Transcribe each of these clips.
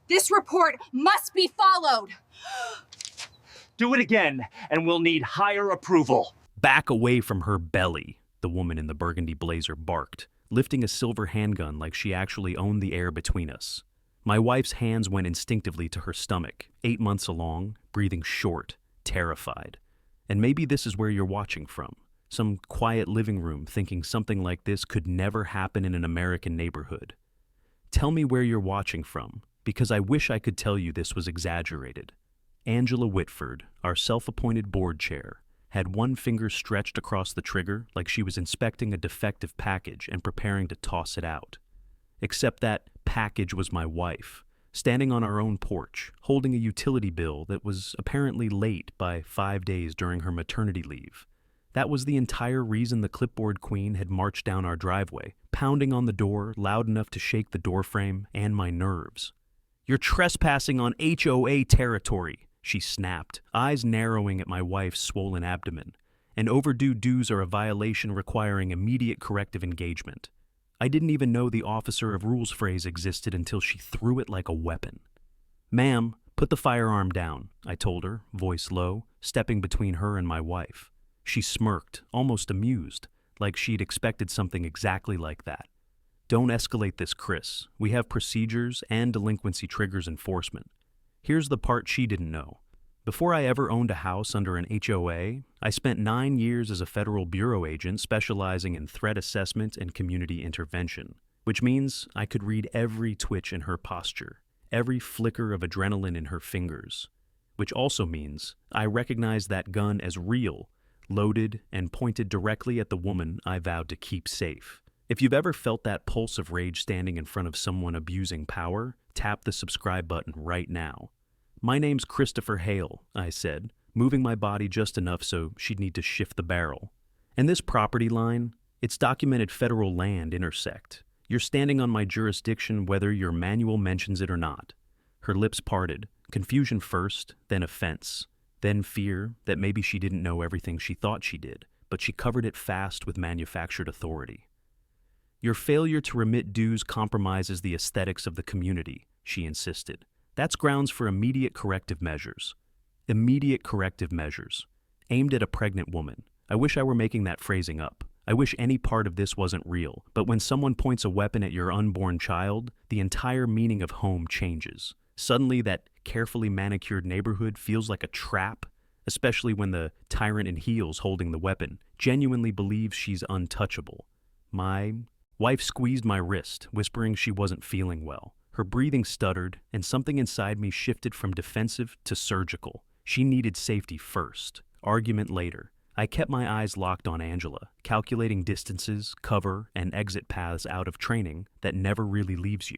This report must be followed. Do it again, and we'll need higher approval. Back away from her belly, the woman in the burgundy blazer barked, lifting a silver handgun like she actually owned the air between us. My wife's hands went instinctively to her stomach, 8 months along, breathing short, terrified. And maybe this is where you're watching from. Some quiet living room thinking something like this could never happen in an American neighborhood. Tell me where you're watching from, because I wish I could tell you this was exaggerated. Angela Whitford, our self-appointed board chair, had one finger stretched across the trigger like she was inspecting a defective package and preparing to toss it out. Except that package was my wife, standing on our own porch, holding a utility bill that was apparently late by 5 days during her maternity leave. That was the entire reason the clipboard queen had marched down our driveway, pounding on the door loud enough to shake the doorframe and my nerves. "You're trespassing on HOA territory," she snapped, eyes narrowing at my wife's swollen abdomen. "And overdue dues are a violation requiring immediate corrective engagement." I didn't even know the officer of rules phrase existed until she threw it like a weapon. "Ma'am, put the firearm down," I told her, voice low, stepping between her and my wife. She smirked, almost amused, like she'd expected something exactly like that. "Don't escalate this, Chris. We have procedures and delinquency triggers enforcement." Here's the part she didn't know. Before I ever owned a house under an HOA, I spent 9 years as a federal bureau agent specializing in threat assessment and community intervention, which means I could read every twitch in her posture, every flicker of adrenaline in her fingers, which also means I recognized that gun as real, loaded and pointed directly at the woman I vowed to keep safe. If you've ever felt that pulse of rage standing in front of someone abusing power, tap the subscribe button right now. "My name's Christopher Hale," I said, moving my body just enough so she'd need to shift the barrel. "And this property line, it's documented federal land intersect. You're standing on my jurisdiction whether your manual mentions it or not." Her lips parted, confusion first, then offense. Then fear that maybe she didn't know everything she thought she did, but she covered it fast with manufactured authority. "Your failure to remit dues compromises the aesthetics of the community," she insisted. "That's grounds for immediate corrective measures." Immediate corrective measures. Aimed at a pregnant woman. I wish I were making that phrasing up. I wish any part of this wasn't real. But when someone points a weapon at your unborn child, the entire meaning of home changes. Suddenly, that carefully manicured neighborhood feels like a trap, especially when the tyrant in heels holding the weapon genuinely believes she's untouchable. My wife squeezed my wrist, whispering she wasn't feeling well. Her breathing stuttered, and something inside me shifted from defensive to surgical. She needed safety first, argument later. I kept my eyes locked on Angela, calculating distances, cover, and exit paths out of training that never really leaves you.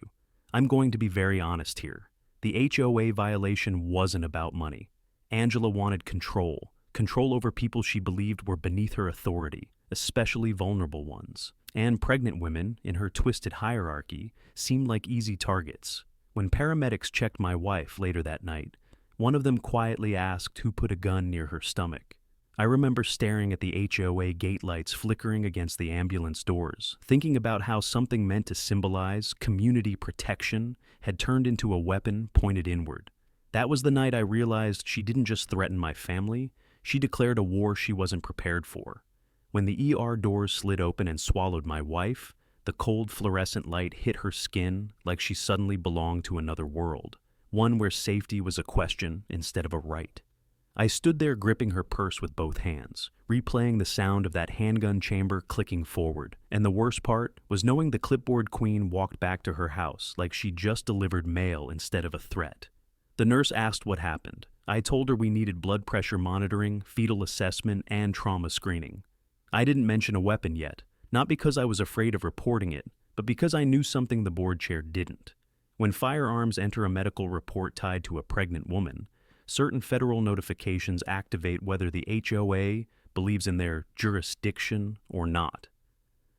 I'm going to be very honest here. The HOA violation wasn't about money. Angela wanted control over people she believed were beneath her authority, especially vulnerable ones. And pregnant women, in her twisted hierarchy, seemed like easy targets. When paramedics checked my wife later that night, one of them quietly asked who put a gun near her stomach. I remember staring at the HOA gate lights flickering against the ambulance doors, thinking about how something meant to symbolize community protection had turned into a weapon pointed inward. That was the night I realized she didn't just threaten my family, she declared a war she wasn't prepared for. When the ER doors slid open and swallowed my wife, the cold fluorescent light hit her skin like she suddenly belonged to another world, one where safety was a question instead of a right. I stood there gripping her purse with both hands, replaying the sound of that handgun chamber clicking forward, and the worst part was knowing the clipboard queen walked back to her house like she'd just delivered mail instead of a threat. The nurse asked what happened. I told her we needed blood pressure monitoring, fetal assessment, and trauma screening. I didn't mention a weapon yet, not because I was afraid of reporting it, but because I knew something the board chair didn't. When firearms enter a medical report tied to a pregnant woman, certain federal notifications activate whether the HOA believes in their jurisdiction or not.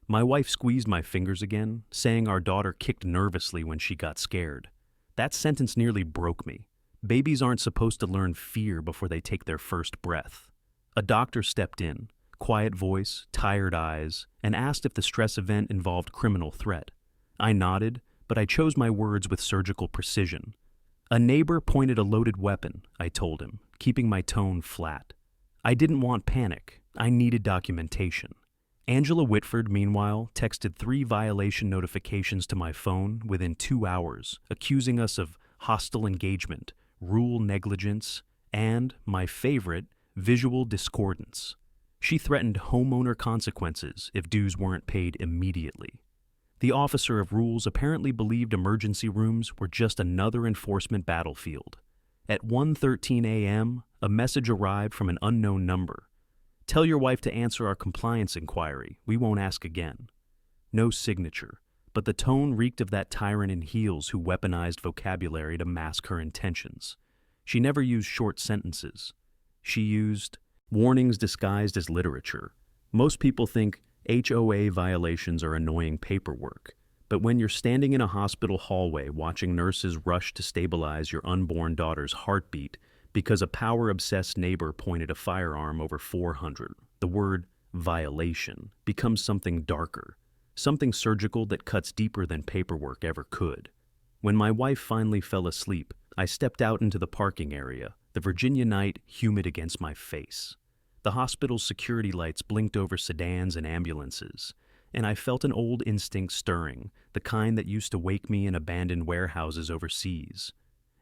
My wife squeezed my fingers again, saying our daughter kicked nervously when she got scared. That sentence nearly broke me. Babies aren't supposed to learn fear before they take their first breath. A doctor stepped in, quiet voice, tired eyes, and asked if the stress event involved criminal threat. I nodded, but I chose my words with surgical precision. A neighbor pointed a loaded weapon, I told him, keeping my tone flat. I didn't want panic. I needed documentation. Angela Whitford, meanwhile, texted 3 violation notifications to my phone within 2 hours, accusing us of hostile engagement, rule negligence, and, my favorite, visual discordance. She threatened homeowner consequences if dues weren't paid immediately. The officer of rules apparently believed emergency rooms were just another enforcement battlefield. At 1:13 a.m., a message arrived from an unknown number. Tell your wife to answer our compliance inquiry. We won't ask again. No signature, but the tone reeked of that tyrant in heels who weaponized vocabulary to mask her intentions. She never used short sentences. She used warnings disguised as literature. Most people think HOA violations are annoying paperwork, but when you're standing in a hospital hallway watching nurses rush to stabilize your unborn daughter's heartbeat because a power-obsessed neighbor pointed a firearm over 400, the word violation becomes something darker, something surgical that cuts deeper than paperwork ever could. When my wife finally fell asleep, I stepped out into the parking area, the Virginia night humid against my face. The hospital's security lights blinked over sedans and ambulances, and I felt an old instinct stirring, the kind that used to wake me in abandoned warehouses overseas.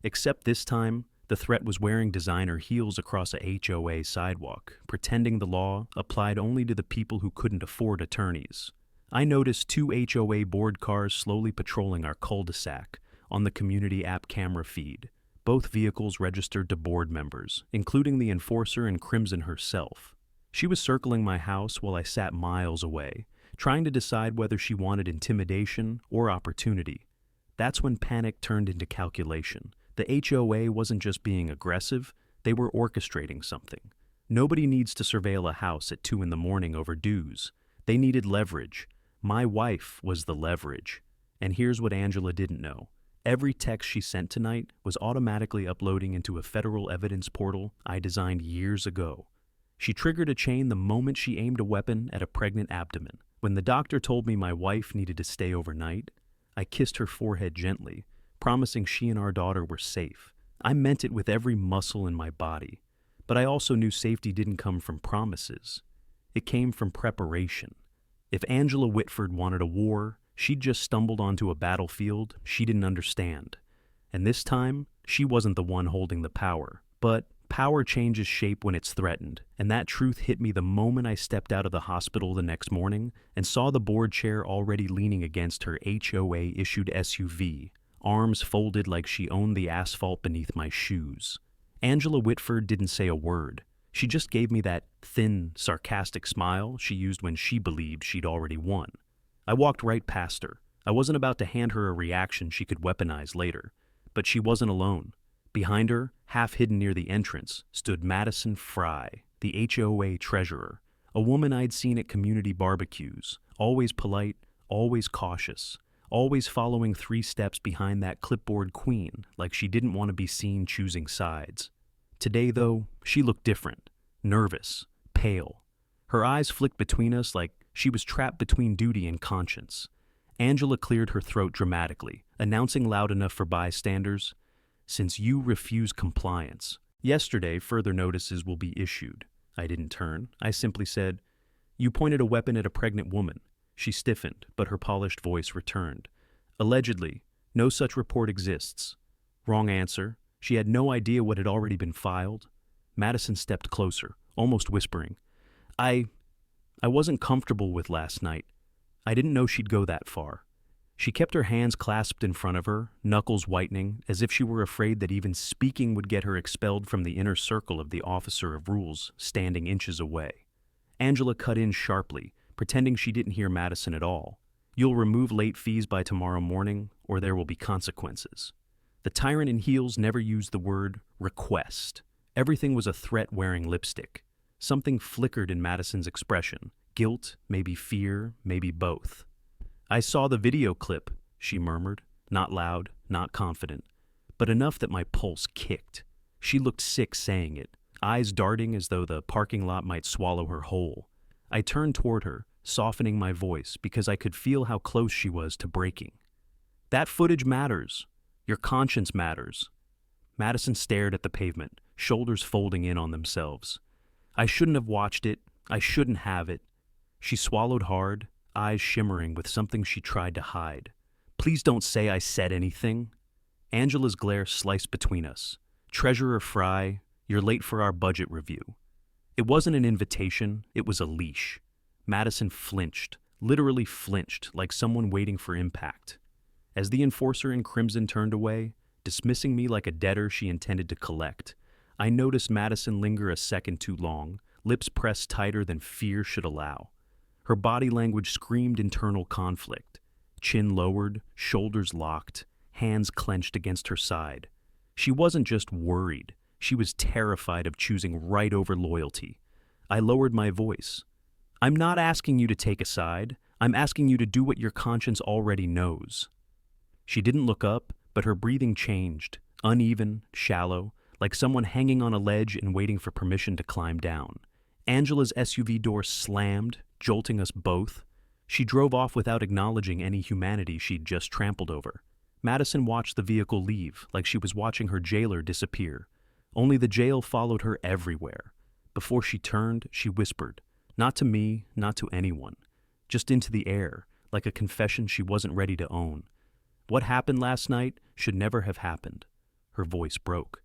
Except this time, the threat was wearing designer heels across a HOA sidewalk, pretending the law applied only to the people who couldn't afford attorneys. I noticed 2 HOA board cars slowly patrolling our cul-de-sac on the community app camera feed. Both vehicles registered to board members, including the enforcer and Crimson herself. She was circling my house while I sat miles away, trying to decide whether she wanted intimidation or opportunity. That's when panic turned into calculation. The HOA wasn't just being aggressive, they were orchestrating something. Nobody needs to surveil a house at 2 a.m. over dues. They needed leverage. My wife was the leverage. And here's what Angela didn't know. Every text she sent tonight was automatically uploading into a federal evidence portal I designed years ago. She triggered a chain the moment she aimed a weapon at a pregnant abdomen. When the doctor told me my wife needed to stay overnight, I kissed her forehead gently, promising she and our daughter were safe. I meant it with every muscle in my body, but I also knew safety didn't come from promises. It came from preparation. If Angela Whitford wanted a war, she'd just stumbled onto a battlefield she didn't understand. And this time, she wasn't the one holding the power. But power changes shape when it's threatened, and that truth hit me the moment I stepped out of the hospital the next morning and saw the board chair already leaning against her HOA-issued SUV, arms folded like she owned the asphalt beneath my shoes. Angela Whitford didn't say a word. She just gave me that thin, sarcastic smile she used when she believed she'd already won. I walked right past her. I wasn't about to hand her a reaction she could weaponize later. But she wasn't alone. Behind her, half hidden near the entrance, stood Madison Fry, the HOA treasurer, a woman I'd seen at community barbecues, always polite, always cautious, always following 3 steps behind that clipboard queen, like she didn't want to be seen choosing sides. Today, though, she looked different, nervous, pale. Her eyes flicked between us like she was trapped between duty and conscience. Angela cleared her throat dramatically, announcing loud enough for bystanders, "Since you refuse compliance, yesterday further notices will be issued." I didn't turn. I simply said, "You pointed a weapon at a pregnant woman." She stiffened, but her polished voice returned. "Allegedly, no such report exists." Wrong answer. She had no idea what had already been filed. Madison stepped closer, almost whispering, I wasn't comfortable with last night. I didn't know she'd go that far." She kept her hands clasped in front of her, knuckles whitening, as if she were afraid that even speaking would get her expelled from the inner circle of the officer of rules standing inches away. Angela cut in sharply, pretending she didn't hear Madison at all. "You'll remove late fees by tomorrow morning, or there will be consequences." The tyrant in heels never used the word request. Everything was a threat wearing lipstick. Something flickered in Madison's expression. Guilt, maybe fear, maybe both. "I saw the video clip," she murmured, not loud, not confident, but enough that my pulse kicked. She looked sick saying it, eyes darting as though the parking lot might swallow her whole. I turned toward her, softening my voice because I could feel how close she was to breaking. "That footage matters. Your conscience matters. Madison stared at the pavement, shoulders folding in on themselves. I shouldn't have watched it. I shouldn't have it. She swallowed hard, eyes shimmering with something she tried to hide. Please don't say I said anything. Angela's glare sliced between us. Treasurer Fry, you're late for our budget review. It wasn't an invitation, it was a leash. Madison flinched, literally flinched, like someone waiting for impact. As the enforcer in crimson turned away, dismissing me like a debtor she intended to collect, I noticed Madison linger a second too long, lips pressed tighter than fear should allow. Her body language screamed internal conflict. Chin lowered, shoulders locked, hands clenched against her side. She wasn't just worried, she was terrified of choosing right over loyalty. I lowered my voice. I'm not asking you to take a side. I'm asking you to do what your conscience already knows. She didn't look up, but her breathing changed, uneven, shallow, like someone hanging on a ledge and waiting for permission to climb down. Angela's SUV door slammed, jolting us both. She drove off without acknowledging any humanity she'd just trampled over. Madison watched the vehicle leave, like she was watching her jailer disappear. Only the jail followed her everywhere. Before she turned, she whispered, not to me, not to anyone, just into the air, like a confession she wasn't ready to own. What happened last night should never have happened. Her voice broke.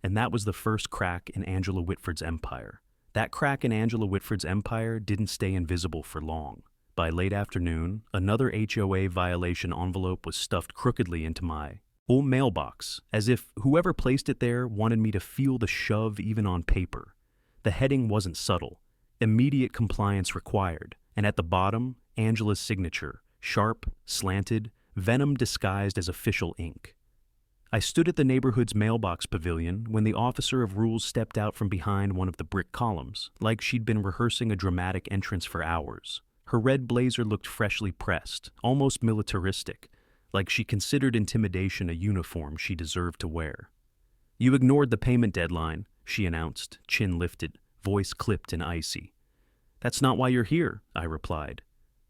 And that was the first crack in Angela Whitford's empire. That crack in Angela Whitford's empire didn't stay invisible for long. By late afternoon, another HOA violation envelope was stuffed crookedly into my old mailbox, as if whoever placed it there wanted me to feel the shove even on paper. The heading wasn't subtle. Immediate compliance required, and at the bottom, Angela's signature, sharp, slanted, venom disguised as official ink. I stood at the neighborhood's mailbox pavilion when the officer of rules stepped out from behind one of the brick columns, like she'd been rehearsing a dramatic entrance for hours. Her red blazer looked freshly pressed, almost militaristic, like she considered intimidation a uniform she deserved to wear. You ignored the payment deadline, she announced, chin lifted, voice clipped and icy. That's not why you're here, I replied.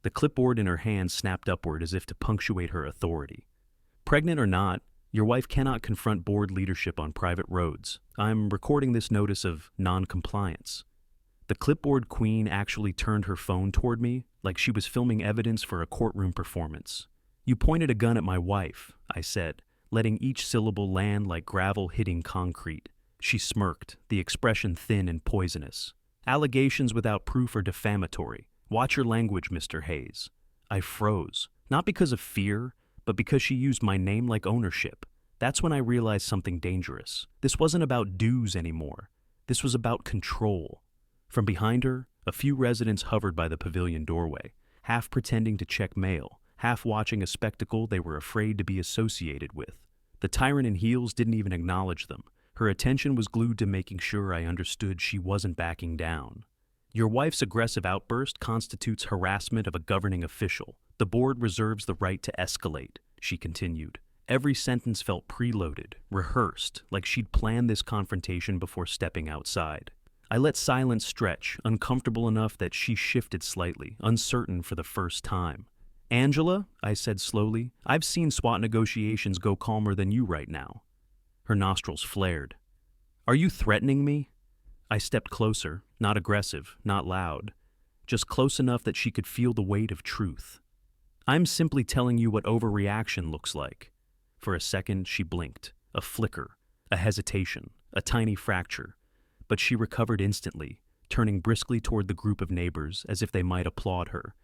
The clipboard in her hand snapped upward as if to punctuate her authority. Pregnant or not, your wife cannot confront board leadership on private roads. I'm recording this notice of non-compliance. The clipboard queen actually turned her phone toward me like she was filming evidence for a courtroom performance. You pointed a gun at my wife, I said, letting each syllable land like gravel hitting concrete. She smirked, the expression thin and poisonous. Allegations without proof are defamatory. Watch your language, Mr. Hayes. I froze, not because of fear, but because she used my name like ownership. That's when I realized something dangerous. This wasn't about dues anymore. This was about control. From behind her, a few residents hovered by the pavilion doorway, half pretending to check mail, half watching a spectacle they were afraid to be associated with. The tyrant in heels didn't even acknowledge them. Her attention was glued to making sure I understood she wasn't backing down. Your wife's aggressive outburst constitutes harassment of a governing official. The board reserves the right to escalate, she continued. Every sentence felt preloaded, rehearsed, like she'd planned this confrontation before stepping outside. I let silence stretch, uncomfortable enough that she shifted slightly, uncertain for the first time. Angela, I said slowly, I've seen SWAT negotiations go calmer than you right now. Her nostrils flared. Are you threatening me? I stepped closer, not aggressive, not loud, just close enough that she could feel the weight of truth. I'm simply telling you what overreaction looks like. For a second, she blinked, a flicker, a hesitation, a tiny fracture, but she recovered instantly, turning briskly toward the group of neighbors as if they might applaud her.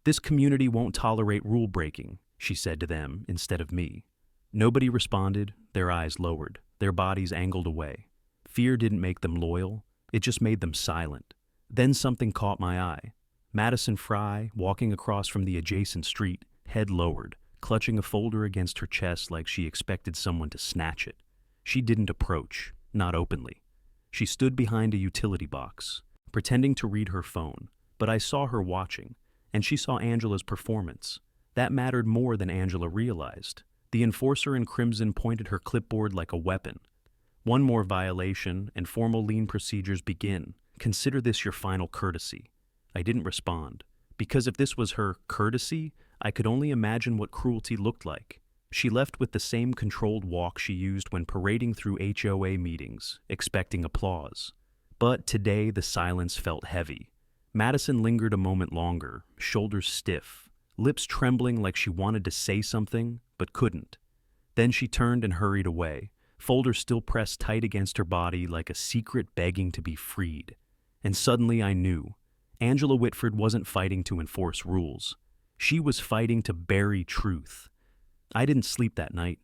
This community won't tolerate rule breaking, she said to them instead of me. Nobody responded, their eyes lowered, their bodies angled away. Fear didn't make them loyal, it just made them silent. Then something caught my eye. Madison Fry, walking across from the adjacent street, head lowered, clutching a folder against her chest like she expected someone to snatch it. She didn't approach, not openly. She stood behind a utility box, pretending to read her phone, but I saw her watching, and she saw Angela's performance. That mattered more than Angela realized. The enforcer in crimson pointed her clipboard like a weapon. One more violation, and formal lien procedures begin. Consider this your final courtesy. I didn't respond, because if this was her courtesy, I could only imagine what cruelty looked like. She left with the same controlled walk she used when parading through HOA meetings, expecting applause. But today the silence felt heavy. Madison lingered a moment longer, shoulders stiff, lips trembling like she wanted to say something, but couldn't. Then she turned and hurried away, folder still pressed tight against her body like a secret begging to be freed. And suddenly I knew. Angela Whitford wasn't fighting to enforce rules. She was fighting to bury truth. I didn't sleep that night.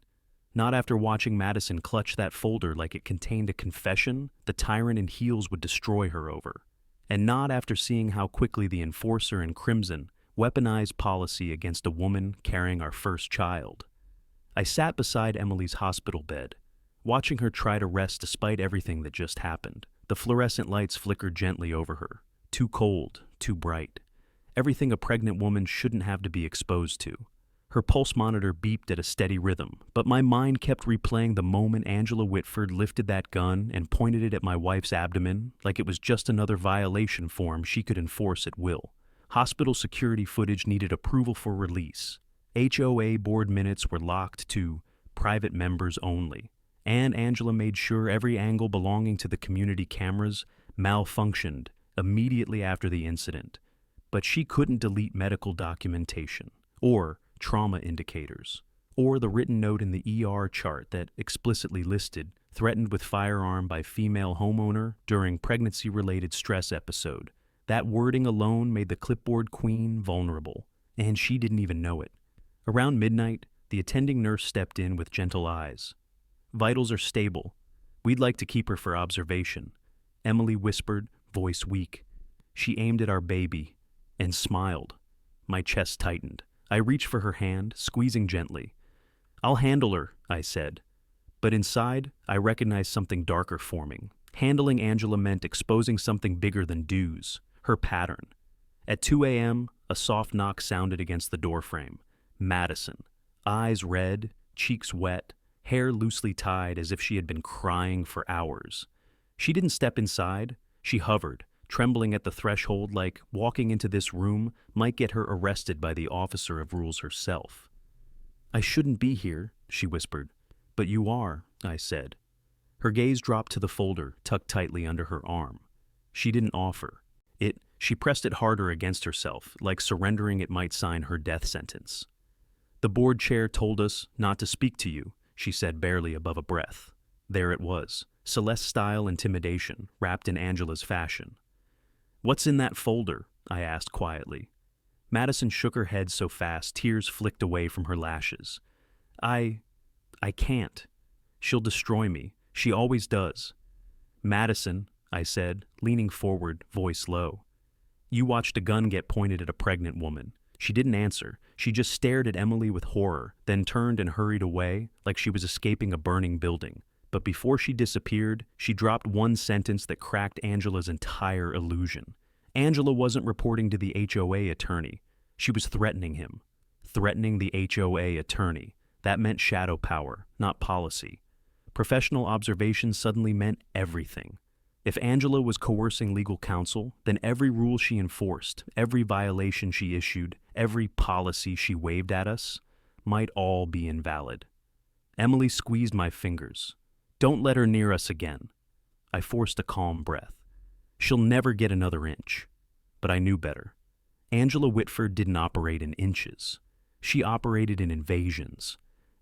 Not after watching Madison clutch that folder like it contained a confession the tyrant in heels would destroy her over. And not after seeing how quickly the enforcer in crimson weaponized policy against a woman carrying our first child. I sat beside Emily's hospital bed, watching her try to rest despite everything that just happened. The fluorescent lights flickered gently over her, too cold, too bright. Everything a pregnant woman shouldn't have to be exposed to. Her pulse monitor beeped at a steady rhythm, but my mind kept replaying the moment Angela Whitford lifted that gun and pointed it at my wife's abdomen like it was just another violation form she could enforce at will. Hospital security footage needed approval for release. HOA board minutes were locked to private members only, and Angela made sure every angle belonging to the community cameras malfunctioned immediately after the incident. But she couldn't delete medical documentation, or trauma indicators, or the written note in the ER chart that explicitly listed threatened with firearm by female homeowner during pregnancy-related stress episode. That wording alone made the clipboard queen vulnerable, and she didn't even know it. Around midnight, the attending nurse stepped in with gentle eyes. "Vitals are stable. We'd like to keep her for observation," Emily whispered, voice weak. She aimed at our baby and smiled. My chest tightened. I reached for her hand, squeezing gently. "I'll handle her," I said. But inside, I recognized something darker forming. Handling Angela meant exposing something bigger than dues, her pattern. At 2 a.m., a soft knock sounded against the doorframe. Madison, eyes red, cheeks wet, hair loosely tied as if she had been crying for hours. She didn't step inside. She hovered, trembling at the threshold like walking into this room might get her arrested by the officer of rules herself. "I shouldn't be here," she whispered. "But you are," I said. Her gaze dropped to the folder tucked tightly under her arm. She didn't offer. She pressed it harder against herself, like surrendering it might sign her death sentence. "The board chair told us not to speak to you," she said barely above a breath. There it was, Celeste-style intimidation, wrapped in Angela's fashion. "What's in that folder?" I asked quietly. Madison shook her head so fast tears flicked away from her lashes. I can't. She'll destroy me. She always does." "Madison," I said, leaning forward, voice low. "You watched a gun get pointed at a pregnant woman." She didn't answer. She just stared at Emily with horror, then turned and hurried away like she was escaping a burning building. But before she disappeared, she dropped one sentence that cracked Angela's entire illusion. Angela wasn't reporting to the HOA attorney. She was threatening him. Threatening the HOA attorney. That meant shadow power, not policy. Professional observation suddenly meant everything. If Angela was coercing legal counsel, then every rule she enforced, every violation she issued, every policy she waved at us, might all be invalid. Emily squeezed my fingers. "Don't let her near us again." I forced a calm breath. She'll never get another inch. But I knew better. Angela Whitford didn't operate in inches. She operated in invasions.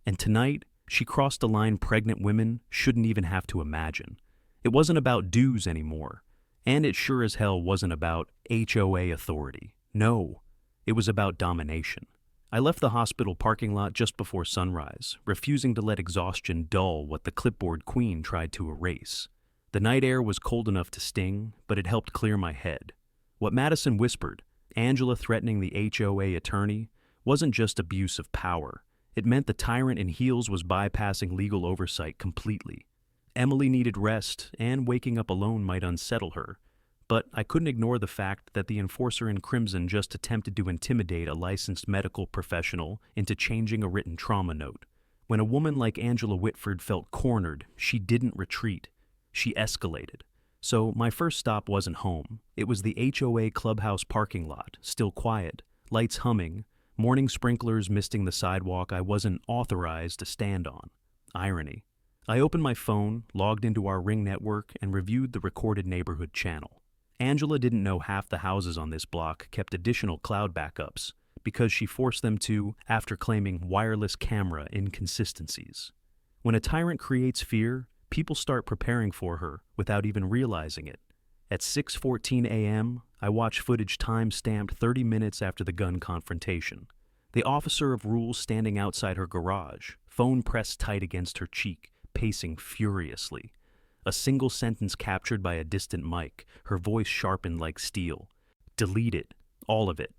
And tonight, she crossed a line pregnant women shouldn't even have to imagine. It wasn't about dues anymore. And it sure as hell wasn't about HOA authority. No, it was about domination. I left the hospital parking lot just before sunrise, refusing to let exhaustion dull what the clipboard queen tried to erase. The night air was cold enough to sting, but it helped clear my head. What Madison whispered, Angela threatening the HOA attorney, wasn't just abuse of power. It meant the tyrant in heels was bypassing legal oversight completely. Emily needed rest, and waking up alone might unsettle her. But I couldn't ignore the fact that the enforcer in crimson just attempted to intimidate a licensed medical professional into changing a written trauma note. When a woman like Angela Whitford felt cornered, she didn't retreat. She escalated. So my first stop wasn't home. It was the HOA clubhouse parking lot, still quiet, lights humming, Morning sprinklers misting the sidewalk I wasn't authorized to stand on. Irony. I opened my phone, logged into our Ring network, and reviewed the recorded neighborhood channel. Angela didn't know half the houses on this block kept additional cloud backups because she forced them to after claiming wireless camera inconsistencies. When a tyrant creates fear, people start preparing for her without even realizing it. At 6:14 a.m., I watched footage time-stamped 30 minutes after the gun confrontation. The officer of rules standing outside her garage, phone pressed tight against her cheek, pacing furiously. A single sentence captured by a distant mic, her voice sharpened like steel. Delete it. All of it.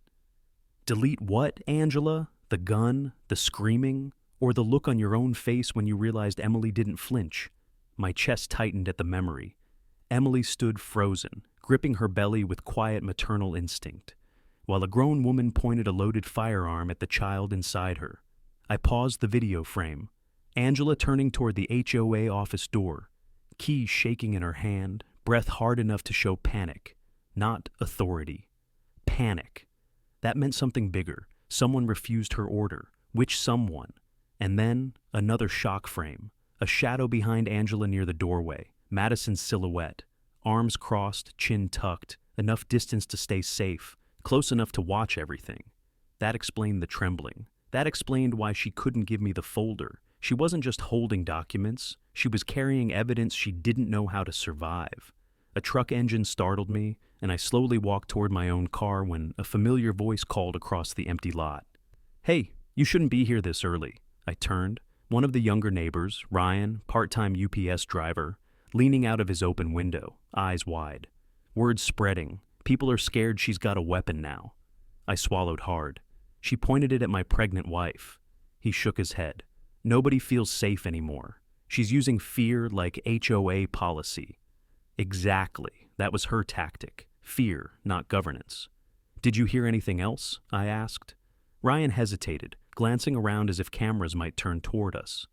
Delete what, Angela? The gun? The screaming? Or the look on your own face when you realized Emily didn't flinch? My chest tightened at the memory. Emily stood frozen, gripping her belly with quiet maternal instinct, while a grown woman pointed a loaded firearm at the child inside her. I paused the video frame. Angela turning toward the HOA office door, key shaking in her hand, breath hard enough to show panic, not authority. Panic. That meant something bigger. Someone refused her order. Which someone? And then, another shock frame. A shadow behind Angela near the doorway. Madison's silhouette. Arms crossed, chin tucked, enough distance to stay safe, close enough to watch everything. That explained the trembling. That explained why she couldn't give me the folder. She wasn't just holding documents. She was carrying evidence she didn't know how to survive. A truck engine startled me, and I slowly walked toward my own car when a familiar voice called across the empty lot. "Hey, you shouldn't be here this early." I turned. One of the younger neighbors, Ryan, part-time UPS driver, leaning out of his open window, eyes wide. Words spreading. People are scared she's got a weapon now. I swallowed hard. She pointed it at my pregnant wife. He shook his head. Nobody feels safe anymore. She's using fear like HOA policy. Exactly. That was her tactic. Fear, not governance. "Did you hear anything else?" I asked. Ryan hesitated, glancing around as if cameras might turn toward us.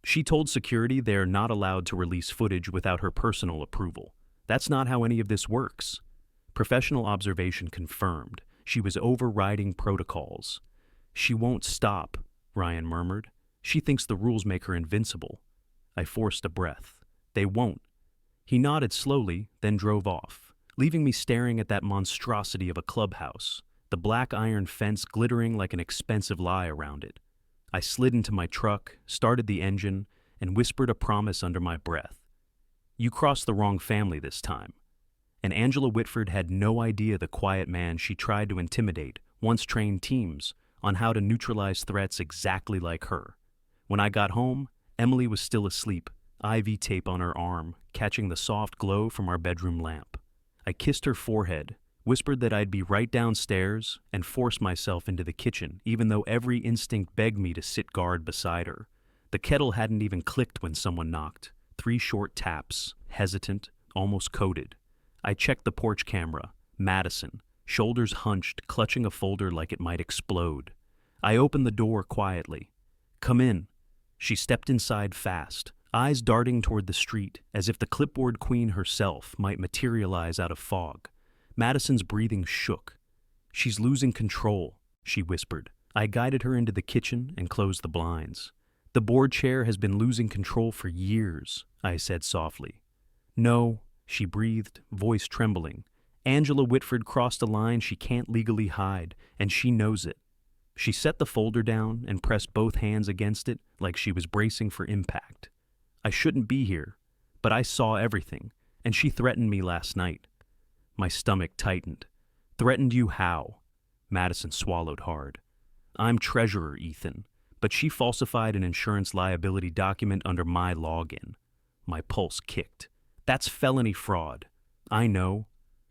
"She told security they're not allowed to release footage without her personal approval. That's not how any of this works." Professional observation confirmed. She was overriding protocols. "She won't stop," Ryan murmured. "She thinks the rules make her invincible." I forced a breath. "They won't." He nodded slowly, then drove off, leaving me staring at that monstrosity of a clubhouse, the black iron fence glittering like an expensive lie around it. I slid into my truck, started the engine, and whispered a promise under my breath. "You crossed the wrong family this time." And Angela Whitford had no idea the quiet man she tried to intimidate once trained teams on how to neutralize threats exactly like her. When I got home, Emily was still asleep, IV tape on her arm, catching the soft glow from our bedroom lamp. I kissed her forehead, whispered that I'd be right downstairs, and forced myself into the kitchen, even though every instinct begged me to sit guard beside her. The kettle hadn't even clicked when someone knocked. 3 short taps, hesitant, almost coded. I checked the porch camera. Madison, shoulders hunched, clutching a folder like it might explode. I opened the door quietly. "Come in." She stepped inside fast, eyes darting toward the street, as if the clipboard queen herself might materialize out of fog. Madison's breathing shook. "She's losing control," she whispered. I guided her into the kitchen and closed the blinds. "The board chair has been losing control for years," I said softly. "No," she breathed, voice trembling. "Angela Whitford crossed a line she can't legally hide, and she knows it." She set the folder down and pressed both hands against it like she was bracing for impact. "I shouldn't be here, but I saw everything, and she threatened me last night." My stomach tightened. "Threatened you how?" Madison swallowed hard. "I'm treasurer, Ethan, but she falsified an insurance liability document under my login." My pulse kicked. "That's felony fraud." "I know."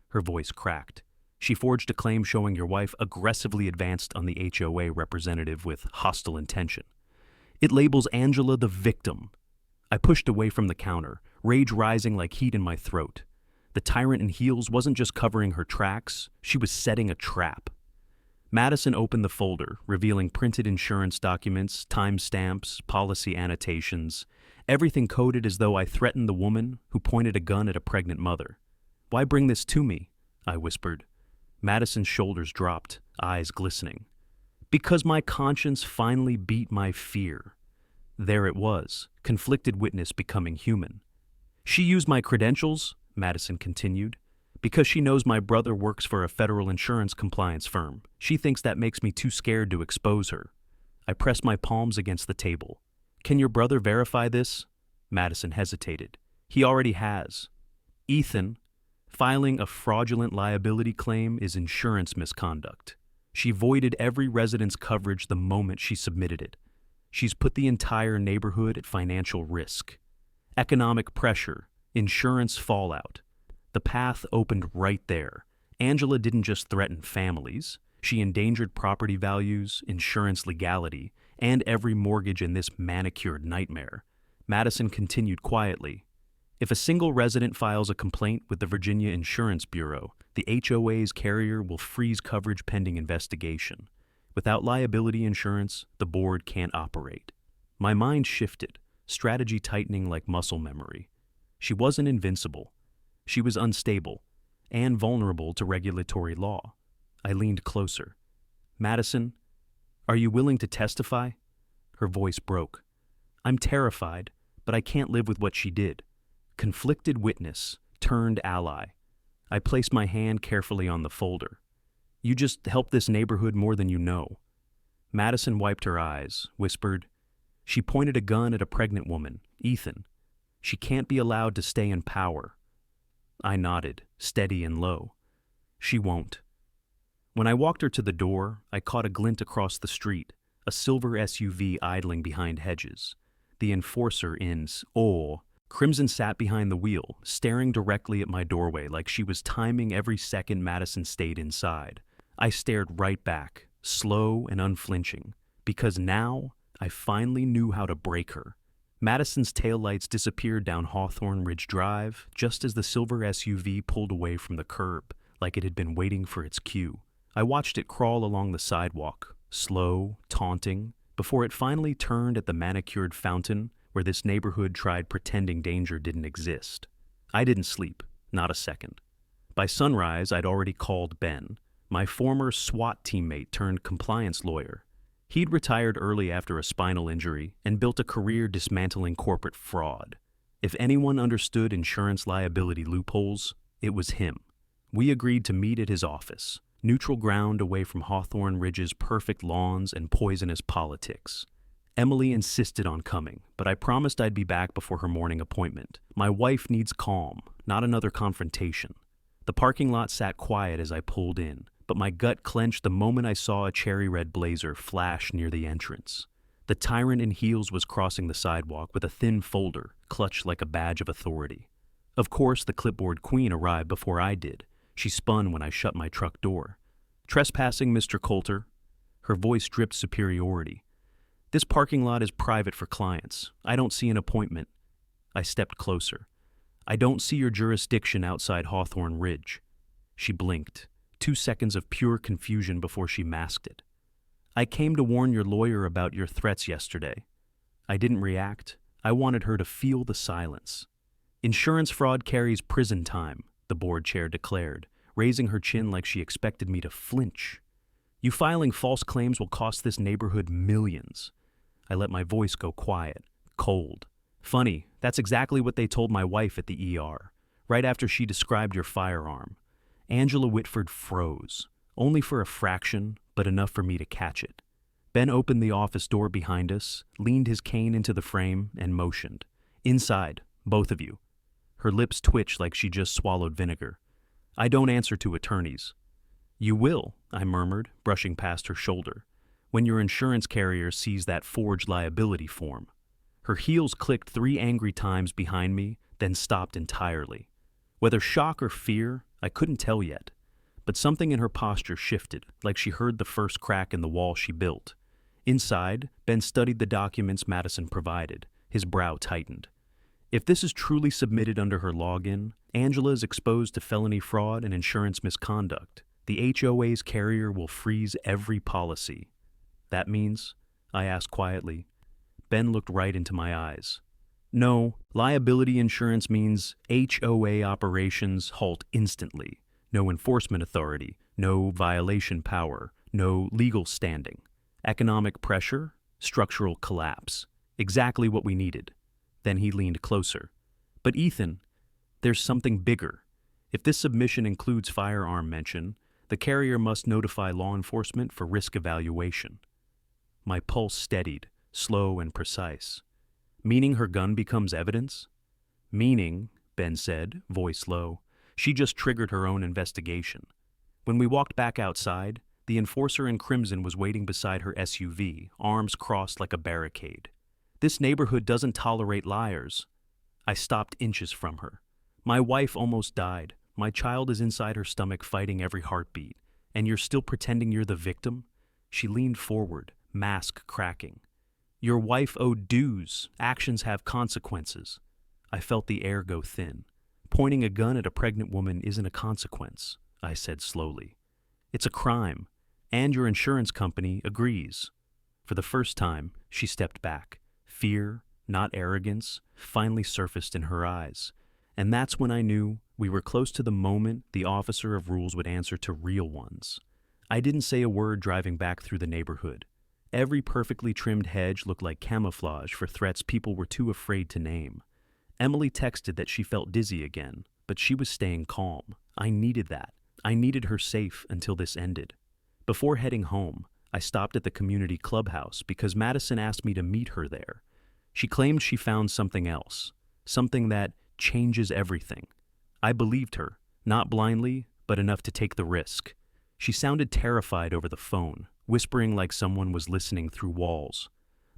Her voice cracked. "She forged a claim showing your wife aggressively advanced on the HOA representative with hostile intention. It labels Angela the victim." I pushed away from the counter, rage rising like heat in my throat. The tyrant in heels wasn't just covering her tracks, she was setting a trap. Madison opened the folder, revealing printed insurance documents, timestamps, policy annotations, everything coded as though I threatened the woman who pointed a gun at a pregnant mother. "Why bring this to me?" I whispered. Madison's shoulders dropped, eyes glistening. Because my conscience finally beat my fear. There it was, conflicted witness becoming human. She used my credentials, Madison continued, because she knows my brother works for a federal insurance compliance firm. She thinks that makes me too scared to expose her. I pressed my palms against the table. Can your brother verify this? Madison hesitated. He already has. Ethan, filing a fraudulent liability claim is insurance misconduct. She voided every resident's coverage the moment she submitted it. She's put the entire neighborhood at financial risk. Economic pressure, insurance fallout. The path opened right there. Angela didn't just threaten families. She endangered property values, insurance legality, and every mortgage in this manicured nightmare. Madison continued quietly. If a single resident files a complaint with the Virginia Insurance Bureau, the HOA's carrier will freeze coverage pending investigation. Without liability insurance, the board can't operate. My mind shifted, strategy tightening like muscle memory. She wasn't invincible. She was unstable and vulnerable to regulatory law. I leaned closer. Madison, are you willing to testify? Her voice broke. I'm terrified, but I can't live with what she did. Conflicted witness, turned ally. I placed my hand carefully on the folder. You just helped this neighborhood more than you know. Madison wiped her eyes, whispered, She pointed a gun at a pregnant woman, Ethan. She can't be allowed to stay in power. I nodded, steady and low. She won't. When I walked her to the door, I caught a glint across the street, a silver SUV idling behind hedges. The enforcer in Crimson sat behind the wheel, staring directly at my doorway like she was timing every second Madison stayed inside. I stared right back, slow and unflinching, because now I finally knew how to break her. Madison's taillights disappeared down Hawthorne Ridge Drive just as the silver SUV pulled away from the curb, like it had been waiting for its cue. I watched it crawl along the sidewalk, slow, taunting, before it finally turned at the manicured fountain where this neighborhood tried pretending danger didn't exist. I didn't sleep, not a second. By sunrise, I'd already called Ben, my former SWAT teammate turned compliance lawyer. He'd retired early after a spinal injury and built a career dismantling corporate fraud. If anyone understood insurance liability loopholes, it was him. We agreed to meet at his office, neutral ground away from Hawthorne Ridge's perfect lawns and poisonous politics. Emily insisted on coming, but I promised I'd be back before her morning appointment. My wife needs calm, not another confrontation. The parking lot sat quiet as I pulled in, but my gut clenched the moment I saw a cherry-red Blazer flash near the entrance. The tyrant in heels was crossing the sidewalk with a thin folder, clutched like a badge of authority. Of course, the clipboard queen arrived before I did. She spun when I shut my truck door. Trespassing, Mr. Coulter. Her voice dripped superiority. This parking lot is private for clients. I don't see an appointment. I stepped closer. I don't see your jurisdiction outside Hawthorne Ridge. She blinked. 2 seconds of pure confusion before she masked it. I came to warn your lawyer about your threats yesterday. I didn't react. I wanted her to feel the silence. Insurance fraud carries prison time, the board chair declared, raising her chin like she expected me to flinch. You filing false claims will cost this neighborhood millions. I let my voice go quiet, cold. Funny, that's exactly what they told my wife at the ER, right after she described your firearm. Angela Whitford froze, only for a fraction, but enough for me to catch it. Ben opened the office door behind us, leaned his cane into the frame, and motioned. Inside, both of you. Her lips twitched like she just swallowed vinegar. I don't answer to attorneys. You will, I murmured, brushing past her shoulder, when your insurance carrier sees that forged liability form. Her heels clicked 3 angry times behind me, then stopped entirely. Whether shock or fear, I couldn't tell yet, but something in her posture shifted, like she heard the first crack in the wall she built. Inside, Ben studied the documents Madison provided. His brow tightened. If this is truly submitted under her login, Angela is exposed to felony fraud and insurance misconduct. The HOA's carrier will freeze every policy. That means? I asked quietly. Ben looked right into my eyes. No, liability insurance means HOA operations halt instantly. No enforcement authority, no violation power, no legal standing. Economic pressure, structural collapse. Exactly what we needed. Then he leaned closer. But Ethan, there's something bigger. If this submission includes firearm mention, the carrier must notify law enforcement for risk evaluation. My pulse steadied, slow and precise. Meaning her gun becomes evidence? Meaning, Ben said, voice low, she just triggered her own investigation. When we walked back outside, the enforcer in crimson was waiting beside her SUV, arms crossed like a barricade. This neighborhood doesn't tolerate liars. I stopped inches from her. My wife almost died. My child is inside her stomach fighting every heartbeat. And you're still pretending you're the victim? She leaned forward, mask cracking. Your wife owed dues. Actions have consequences. I felt the air go thin. Pointing a gun at a pregnant woman isn't a consequence, I said slowly. It's a crime, and your insurance company agrees. For the first time, she stepped back. Fear, not arrogance, finally surfaced in her eyes. And that's when I knew we were close to the moment the officer of rules would answer to real ones. I didn't say a word driving back through the neighborhood. Every perfectly trimmed hedge looked like camouflage for threats people were too afraid to name. Emily texted that she felt dizzy again, but she was staying calm. I needed that. I needed her safe until this ended. Before heading home, I stopped at the community clubhouse because Madison asked me to meet her there. She claimed she found something else, something that changes everything. I believed her, not blindly, but enough to take the risk. She sounded terrified over the phone, whispering like someone was listening through walls.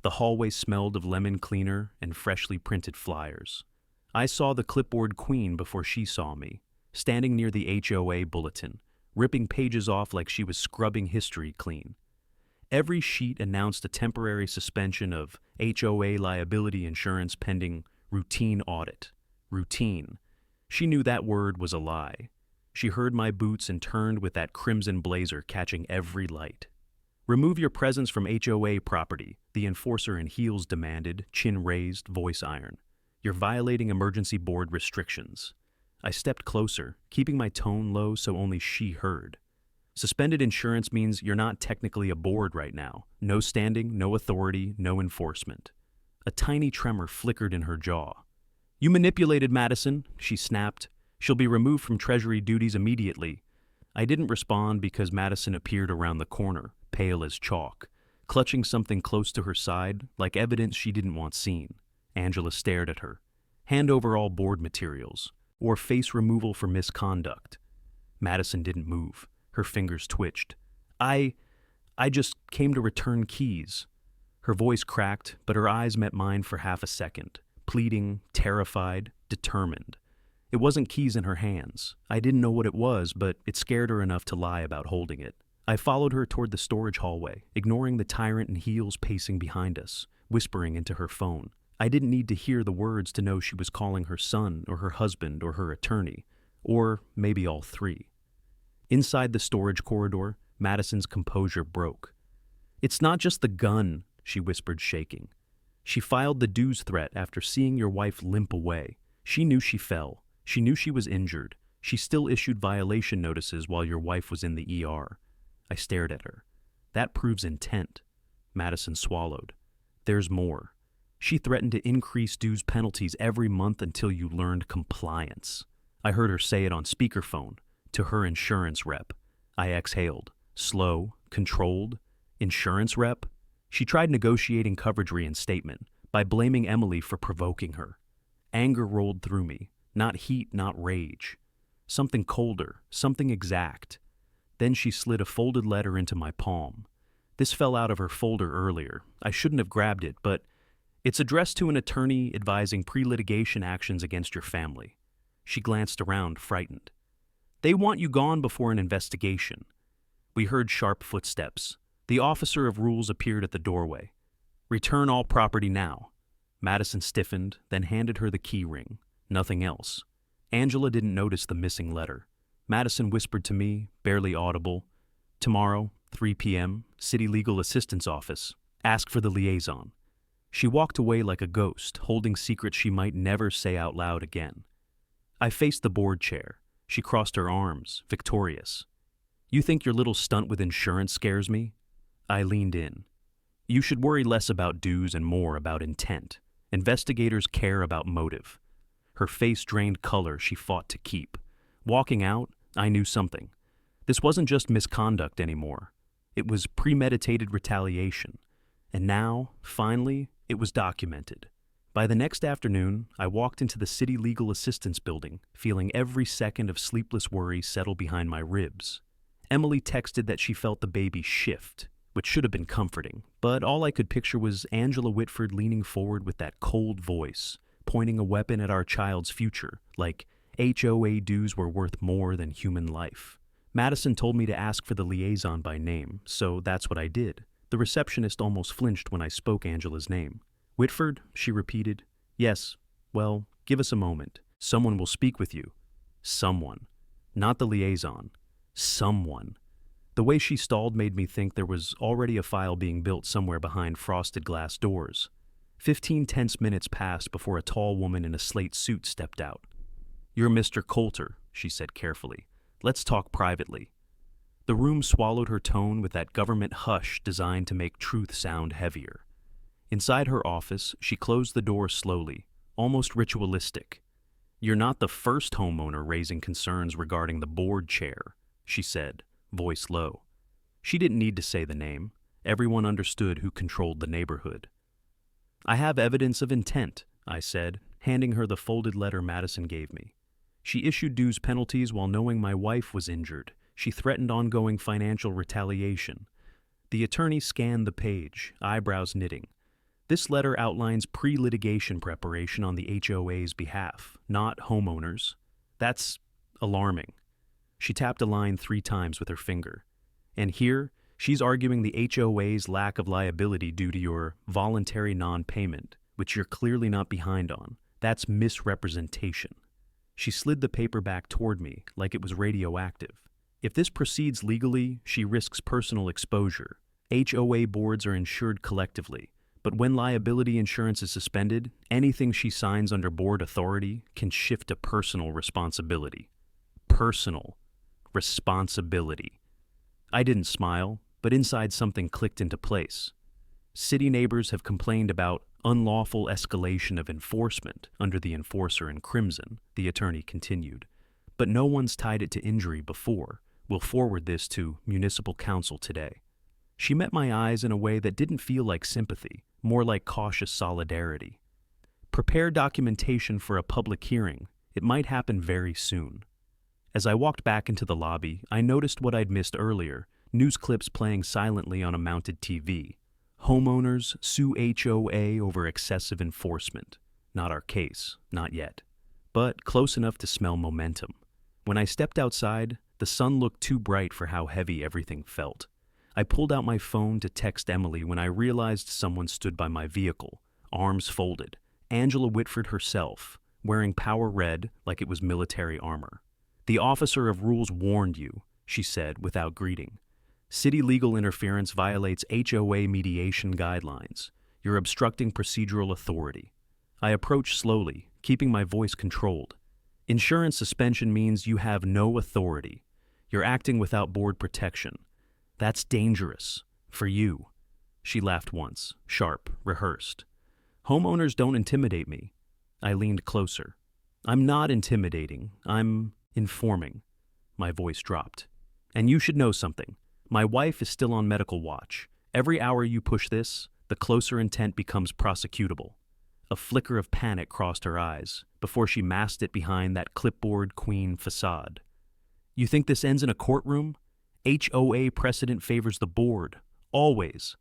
The hallway smelled of lemon cleaner and freshly printed flyers. I saw the clipboard queen before she saw me, standing near the HOA bulletin, ripping pages off like she was scrubbing history clean. Every sheet announced a temporary suspension of HOA liability insurance pending routine audit. Routine. She knew that word was a lie. She heard my boots and turned with that crimson blazer catching every light. Remove your presence from HOA property, the enforcer in heels demanded, chin raised, voice iron. You're violating emergency board restrictions. I stepped closer, keeping my tone low so only she heard. Suspended insurance means you're not technically a board right now. No standing, no authority, no enforcement. A tiny tremor flickered in her jaw. You manipulated Madison, she snapped. She'll be removed from Treasury duties immediately. I didn't respond because Madison appeared around the corner, pale as chalk, clutching something close to her side, like evidence she didn't want seen. Angela stared at her. Hand over all board materials, or face removal for misconduct. Madison didn't move. Her fingers twitched. I just came to return keys. Her voice cracked, but her eyes met mine for half a second, pleading, terrified, determined. It wasn't keys in her hands. I didn't know what it was, but it scared her enough to lie about holding it. I followed her toward the storage hallway, ignoring the tyrant in heels pacing behind us, whispering into her phone. I didn't need to hear the words to know she was calling her son or her husband or her attorney, or maybe all three. Inside the storage corridor, Madison's composure broke. It's not just the gun, she whispered, shaking. She filed the dues threat after seeing your wife limp away. She knew she fell. She knew she was injured. She still issued violation notices while your wife was in the ER. I stared at her. That proves intent. Madison swallowed. There's more. She threatened to increase dues penalties every month until you learned compliance. I heard her say it on speakerphone, to her insurance rep. I exhaled. Slow, controlled. Insurance rep? She tried negotiating coverage reinstatement by blaming Emily for provoking her. Anger rolled through me. Not heat, not rage. Something colder, something exact. Then she slid a folded letter into my palm. This fell out of her folder earlier. I shouldn't have grabbed it, but it's addressed to an attorney advising pre-litigation actions against your family. She glanced around, frightened. They want you gone before an investigation. We heard sharp footsteps. The officer of rules appeared at the doorway. Return all property now. Madison stiffened, then handed her the key ring. Nothing else. Angela didn't notice the missing letter. Madison whispered to me, barely audible. Tomorrow, 3 p.m., City Legal Assistance Office. Ask for the liaison. She walked away like a ghost, holding secrets she might never say out loud again. I faced the board chair. She crossed her arms, victorious. You think your little stunt with insurance scares me? I leaned in. You should worry less about dues and more about intent. Investigators care about motive. Her face drained color she fought to keep. Walking out, I knew something. This wasn't just misconduct anymore. It was premeditated retaliation. And now, finally, it was documented. By the next afternoon, I walked into the City Legal Assistance Building, feeling every second of sleepless worry settle behind my ribs. Emily texted that she felt the baby shift, which should have been comforting, but all I could picture was Angela Whitford leaning forward with that cold voice, pointing a weapon at our child's future, like HOA dues were worth more than human life. Madison told me to ask for the liaison by name, so that's what I did. The receptionist almost flinched when I spoke Angela's name. Whitford, she repeated. Yes, well, give us a moment. Someone will speak with you. Someone. Not the liaison. Someone. The way she stalled made me think there was already a file being built somewhere behind frosted glass doors. 15 tense minutes passed before a tall woman in a slate suit stepped out. You're Mr. Coulter, she said carefully. Let's talk privately. The room swallowed her tone with that government hush designed to make truth sound heavier. Inside her office, she closed the door slowly, almost ritualistic. You're not the first homeowner raising concerns regarding the board chair, she said, voice low. She didn't need to say the name. Everyone understood who controlled the neighborhood. I have evidence of intent, I said, handing her the folded letter Madison gave me. She issued dues penalties while knowing my wife was injured. She threatened ongoing financial retaliation. The attorney scanned the page, eyebrows knitting. This letter outlines pre-litigation preparation on the HOA's behalf, not homeowners. That's alarming. She tapped a line 3 times with her finger. And here, she's arguing the HOA's lack of liability due to your voluntary non-payment, which you're clearly not behind on. That's misrepresentation. She slid the paper back toward me like it was radioactive. If this proceeds legally, she risks personal exposure. HOA boards are insured collectively. But when liability insurance is suspended, anything she signs under board authority can shift to personal responsibility. Personal responsibility. I didn't smile, but inside something clicked into place. City neighbors have complained about unlawful escalation of enforcement under the enforcer in crimson, the attorney continued. But no one's tied it to injury before. We'll forward this to municipal council today. She met my eyes in a way that didn't feel like sympathy, more like cautious solidarity. Prepare documentation for a public hearing. It might happen very soon. As I walked back into the lobby, I noticed what I'd missed earlier, news clips playing silently on a mounted TV. Homeowners sue HOA over excessive enforcement. Not our case, not yet. But close enough to smell momentum. When I stepped outside, the sun looked too bright for how heavy everything felt. I pulled out my phone to text Emily when I realized someone stood by my vehicle, arms folded. Angela Whitford herself, wearing power red like it was military armor. The officer of rules warned you, she said without greeting. City legal interference violates HOA mediation guidelines. You're obstructing procedural authority. I approached slowly, keeping my voice controlled. Insurance suspension means you have no authority. You're acting without board protection. That's dangerous. For you. She laughed once, sharp, rehearsed. Homeowners don't intimidate me. I leaned closer. I'm not intimidating. I'm informing. My voice dropped. And you should know something. My wife is still on medical watch. Every hour you push this, the closer intent becomes prosecutable. A flicker of panic crossed her eyes before she masked it behind that clipboard queen facade. You think this ends in a courtroom? HOA precedent favors the board. Always.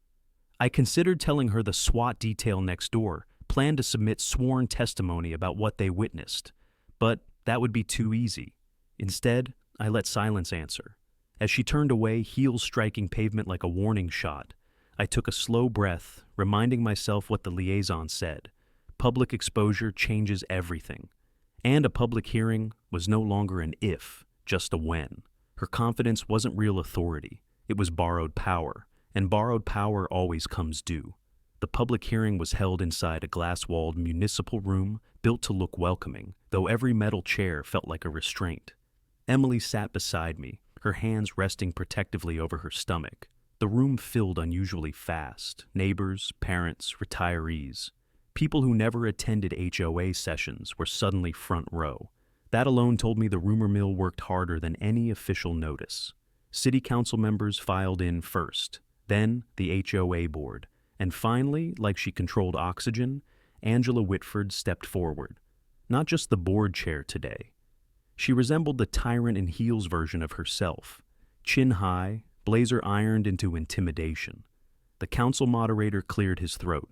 I considered telling her the SWAT detail next door planned to submit sworn testimony about what they witnessed. But that would be too easy. Instead, I let silence answer. As she turned away, heels striking pavement like a warning shot, I took a slow breath, reminding myself what the liaison said. Public exposure changes everything. And a public hearing was no longer an if, just a when. Her confidence wasn't real authority. It was borrowed power, and borrowed power always comes due. The public hearing was held inside a glass-walled municipal room built to look welcoming, though every metal chair felt like a restraint. Emily sat beside me, her hands resting protectively over her stomach. The room filled unusually fast. Neighbors, parents, retirees. People who never attended HOA sessions were suddenly front row. That alone told me the rumor mill worked harder than any official notice. City council members filed in first, then the HOA board, and finally, like she controlled oxygen, Angela Whitford stepped forward. Not just the board chair today. She resembled the tyrant in heels version of herself. Chin high, blazer ironed into intimidation. The council moderator cleared his throat.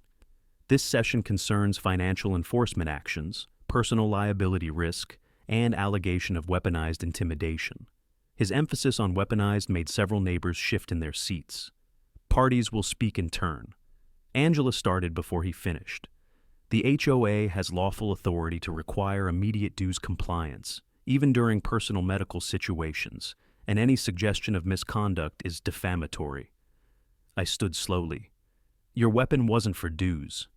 This session concerns financial enforcement actions, personal liability risk, and allegation of weaponized intimidation. His emphasis on weaponized made several neighbors shift in their seats. Parties will speak in turn. Angela started before he finished. The HOA has lawful authority to require immediate dues compliance, even during personal medical situations, and any suggestion of misconduct is defamatory. I stood slowly. Your weapon wasn't for dues.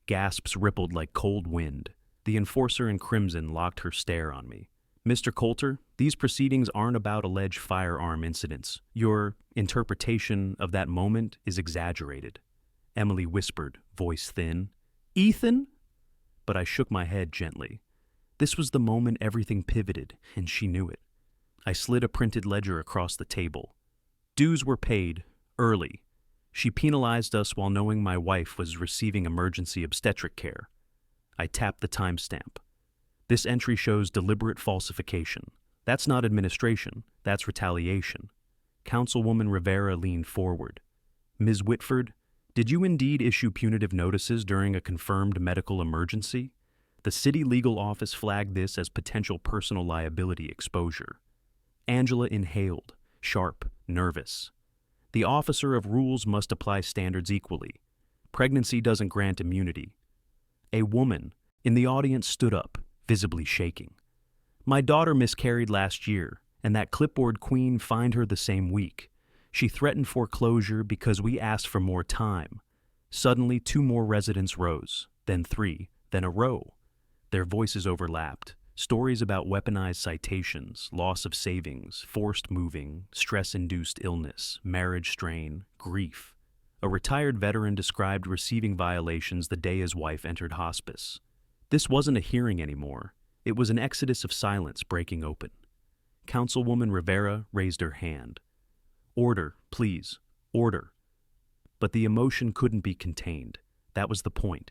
Gasps rippled like cold wind. The enforcer in crimson locked her stare on me. Mr. Coulter, these proceedings aren't about alleged firearm incidents. Your interpretation of that moment is exaggerated. Emily whispered, voice thin. Ethan? But I shook my head gently. This was the moment everything pivoted, and she knew it. I slid a printed ledger across the table. Dues were paid, early. She penalized us while knowing my wife was receiving emergency obstetric care. I tapped the timestamp. This entry shows deliberate falsification. That's not administration, that's retaliation. Councilwoman Rivera leaned forward. Ms. Whitford, did you indeed issue punitive notices during a confirmed medical emergency? The city legal office flagged this as potential personal liability exposure. Angela inhaled, sharp, nervous. The officer of rules must apply standards equally. Pregnancy doesn't grant immunity. A woman in the audience stood up, visibly shaking. My daughter miscarried last year, and that clipboard queen fined her the same week. She threatened foreclosure because we asked for more time. Suddenly, 2 more residents rose, then 3, then a row. Their voices overlapped. Stories about weaponized citations, loss of savings, forced moving, stress-induced illness, marriage strain, grief. A retired veteran described receiving violations the day his wife entered hospice. This wasn't a hearing anymore. It was an exodus of silence breaking open. Councilwoman Rivera raised her hand. Order, please. Order. But the emotion couldn't be contained. That was the point.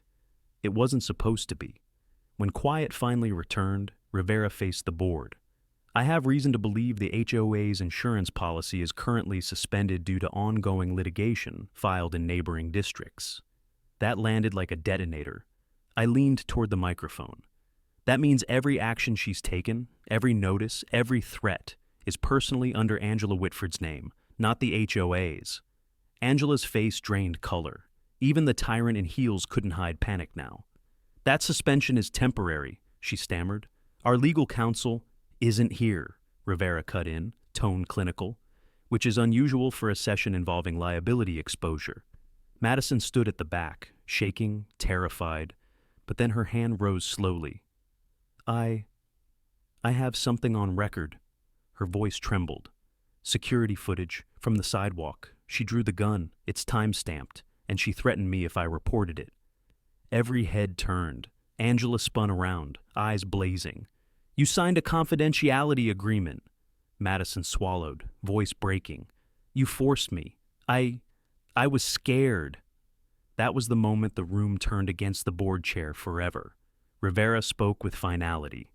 It wasn't supposed to be. When quiet finally returned, Rivera faced the board. I have reason to believe the HOA's insurance policy is currently suspended due to ongoing litigation filed in neighboring districts. That landed like a detonator. I leaned toward the microphone. That means every action she's taken, every notice, every threat, is personally under Angela Whitford's name, not the HOA's. Angela's face drained color. Even the tyrant in heels couldn't hide panic now. That suspension is temporary, she stammered. Our legal counsel isn't here, Rivera cut in, tone clinical, which is unusual for a session involving liability exposure. Madison stood at the back, shaking, terrified, but then her hand rose slowly. I have something on record. Her voice trembled. Security footage from the sidewalk. She drew the gun, it's time-stamped, and she threatened me if I reported it. Every head turned. Angela spun around, eyes blazing. You signed a confidentiality agreement. Madison swallowed, voice breaking. You forced me. I was scared. That was the moment the room turned against the board chair forever. Rivera spoke with finality.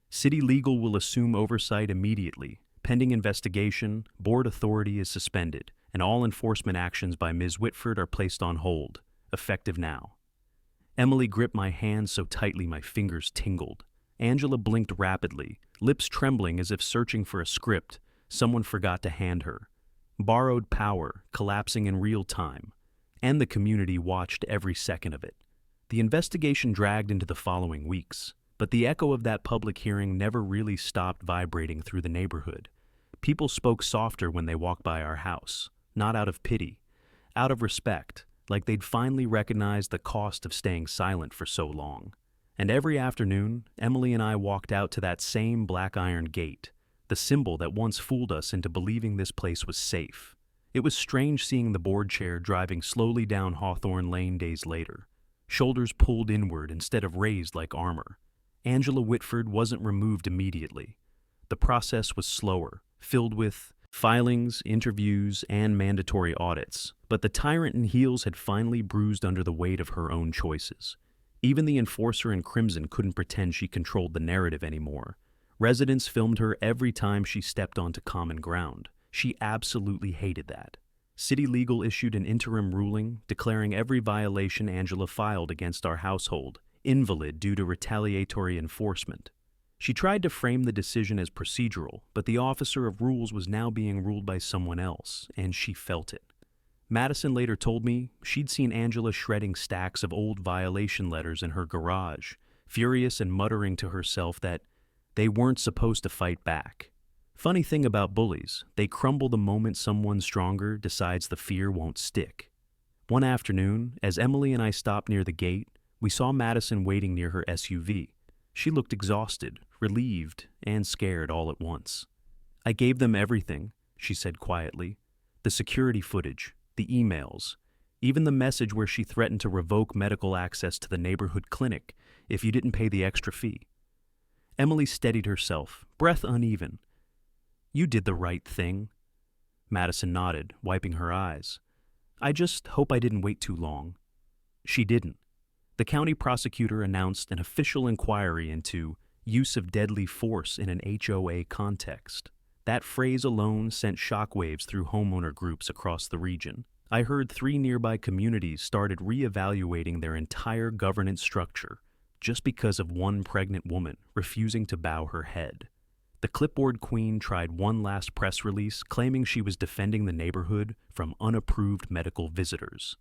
City legal will assume oversight immediately. Pending investigation, board authority is suspended, and all enforcement actions by Ms. Whitford are placed on hold, effective now. Emily gripped my hand so tightly my fingers tingled. Angela blinked rapidly, lips trembling as if searching for a script someone forgot to hand her. Borrowed power, collapsing in real time, and the community watched every second of it. The investigation dragged into the following weeks, but the echo of that public hearing never really stopped vibrating through the neighborhood. People spoke softer when they walked by our house, not out of pity, out of respect, like they'd finally recognized the cost of staying silent for so long. And every afternoon, Emily and I walked out to that same black iron gate, the symbol that once fooled us into believing this place was safe. It was strange seeing the board chair driving slowly down Hawthorne Lane days later, shoulders pulled inward instead of raised like armor. Angela Whitford wasn't removed immediately. The process was slower, filled with filings, interviews, and mandatory audits, but the tyrant in heels had finally bruised under the weight of her own choices. Even the enforcer in crimson couldn't pretend she controlled the narrative anymore. Residents filmed her every time she stepped onto common ground. She absolutely hated that. City Legal issued an interim ruling declaring every violation Angela filed against our household invalid due to retaliatory enforcement. She tried to frame the decision as procedural, but the officer of rules was now being ruled by someone else, and she felt it. Madison later told me she'd seen Angela shredding stacks of old violation letters in her garage, furious and muttering to herself that they weren't supposed to fight back. Funny thing about bullies, they crumble the moment someone stronger decides the fear won't stick. One afternoon, as Emily and I stopped near the gate, we saw Madison waiting near her SUV. She looked exhausted, relieved, and scared all at once. "I gave them everything," she said quietly. "The security footage, the emails, even the message where she threatened to revoke medical access to the neighborhood clinic if you didn't pay the extra fee." Emily steadied herself, breath uneven. "You did the right thing." Madison nodded, wiping her eyes. "I just hope I didn't wait too long." She didn't. The county prosecutor announced an official inquiry into use of deadly force in an HOA context. That phrase alone sent shockwaves through homeowner groups across the region. I heard 3 nearby communities started reevaluating their entire governance structure just because of one pregnant woman refusing to bow her head. The clipboard queen tried one last press release claiming she was defending the neighborhood from unapproved medical visitors.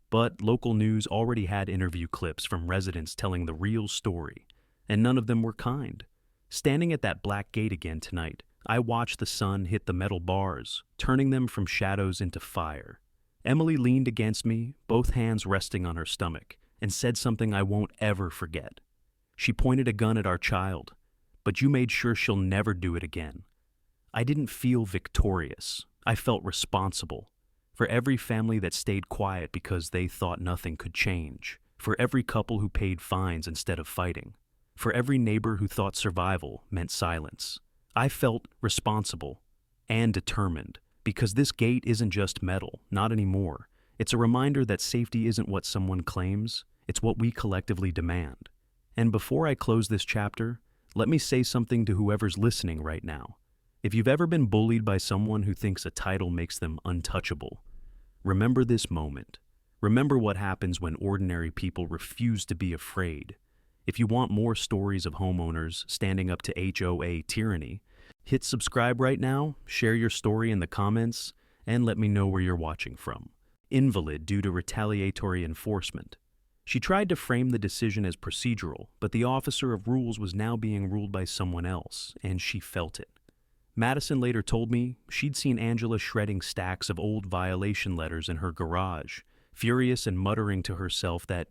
But local news already had interview clips from residents telling the real story, and none of them were kind. Standing at that black gate again tonight, I watched the sun hit the metal bars, turning them from shadows into fire. Emily leaned against me, both hands resting on her stomach, and said something I won't ever forget. She pointed a gun at our child, "But you made sure she'll never do it again." I didn't feel victorious. I felt responsible. For every family that stayed quiet because they thought nothing could change. For every couple who paid fines instead of fighting. For every neighbor who thought survival meant silence. I felt responsible and determined because this gate isn't just metal, not anymore. It's a reminder that safety isn't what someone claims, it's what we collectively demand. And before I close this chapter, let me say something to whoever's listening right now. If you've ever been bullied by someone who thinks a title makes them untouchable, remember this moment. Remember what happens when ordinary people refuse to be afraid. If you want more stories of homeowners standing up to HOA tyranny, hit subscribe right now, share your story in the comments, and let me know where you're watching from. Invalid due to retaliatory enforcement. She tried to frame the decision as procedural, but the officer of rules was now being ruled by someone else, and she felt it. Madison later told me she'd seen Angela shredding stacks of old violation letters in her garage, furious and muttering to herself that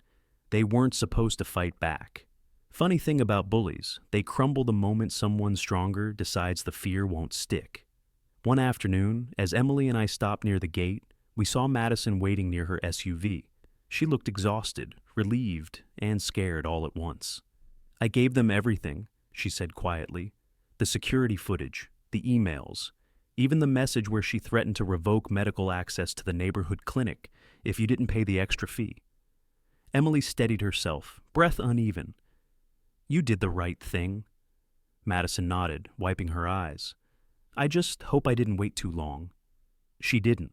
they weren't supposed to fight back. Funny thing about bullies, they crumble the moment someone stronger decides the fear won't stick. One afternoon, as Emily and I stopped near the gate, we saw Madison waiting near her SUV. She looked exhausted, relieved, and scared all at once. "I gave them everything," she said quietly. "The security footage, the emails, even the message where she threatened to revoke medical access to the neighborhood clinic if you didn't pay the extra fee." Emily steadied herself, breath uneven. "You did the right thing." Madison nodded, wiping her eyes. "I just hope I didn't wait too long." She didn't.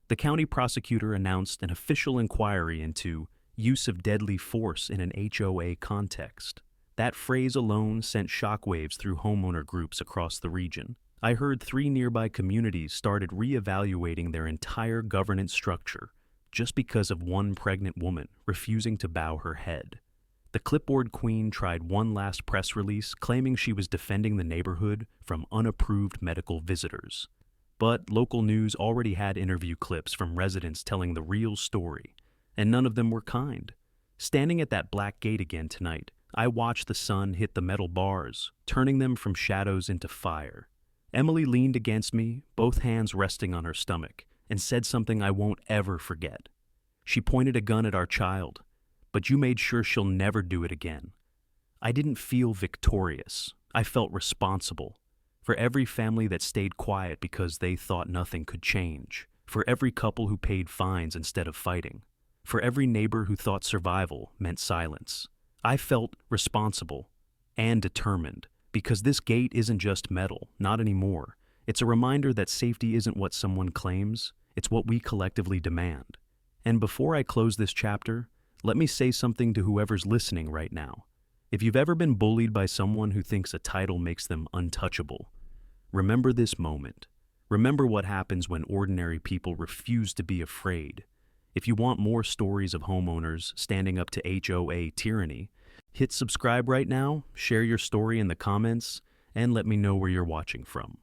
The county prosecutor announced an official inquiry into use of deadly force in an HOA context. That phrase alone sent shockwaves through homeowner groups across the region. I heard 3 nearby communities started reevaluating their entire governance structure just because of one pregnant woman refusing to bow her head. The clipboard queen tried one last press release claiming she was defending the neighborhood from unapproved medical visitors. But local news already had interview clips from residents telling the real story, and none of them were kind. Standing at that black gate again tonight, I watched the sun hit the metal bars, turning them from shadows into fire. Emily leaned against me, both hands resting on her stomach, and said something I won't ever forget. She pointed a gun at our child, but you made sure she'll never do it again. I didn't feel victorious. I felt responsible. For every family that stayed quiet because they thought nothing could change. For every couple who paid fines instead of fighting. For every neighbor who thought survival meant silence. I felt responsible and determined, because this gate isn't just metal, not anymore. It's a reminder that safety isn't what someone claims, it's what we collectively demand. And before I close this chapter, let me say something to whoever's listening right now. If you've ever been bullied by someone who thinks a title makes them untouchable, remember this moment. Remember what happens when ordinary people refuse to be afraid. If you want more stories of homeowners standing up to HOA tyranny, hit subscribe right now, share your story in the comments, and let me know where you're watching from.